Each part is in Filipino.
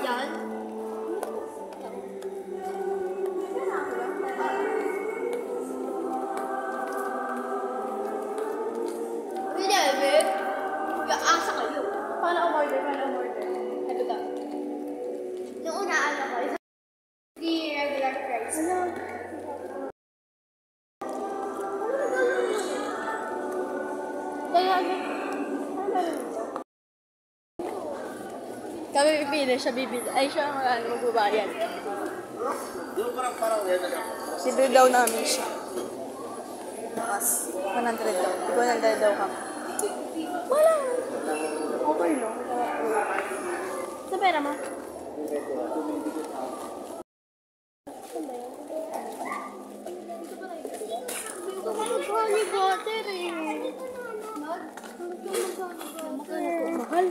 yan? Hindi, babe. Asa kayo. Paano umorder? Ito ka. Nung una, ano ko, the regular price. Ano? Kaya, kami pipili, siya bibili. Ay, siya magbabayad. Libre daw namin siya. Mas 100 daw. 100 daw kami. Wala. Okay, no? Sa pera mo? Honey butter eh. Mahal.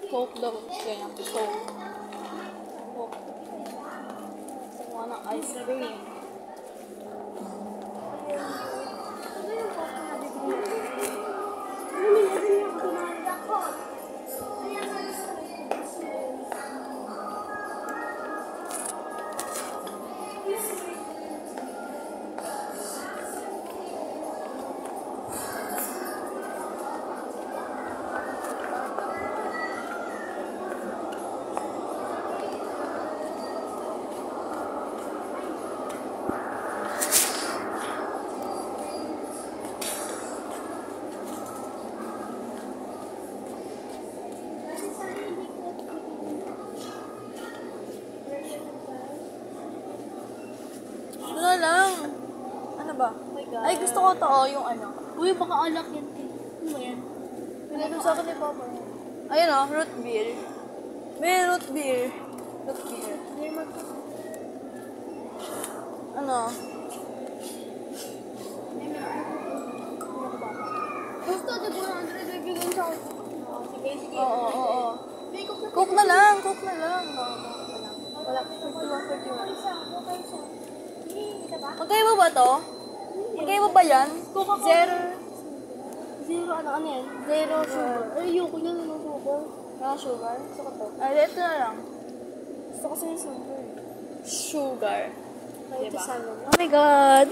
Coke daw. Kaya natin Coke. Coke. Gusto ng ice cream. Wala lang. Ano ba? Oh my God. Ay, gusto ko to, oh, yung ano. Uy, baka alak yan. Ano ba yan? Pinagod sa akin ni Papa. Ayun oh, root beer. May root beer. Root beer. Ano? Gusto, di 400 bibigyan sa akin. Sige, sige. Oo. Coke na lang. Wala. 41. Magkaya mo ba to? Magkaya mo ba yan? Zero, ano yan? Zero sugar. Ay, ayoko yan ng sugar. Wala sugar? Gusto ko to. Ay, ito na lang. Gusto ko sa'yo sugar. Sugar. Kahit Diba? isa lang. Oh my God!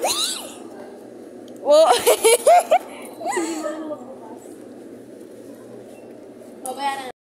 Wow! Hindi mo lang magbukas. Babayaran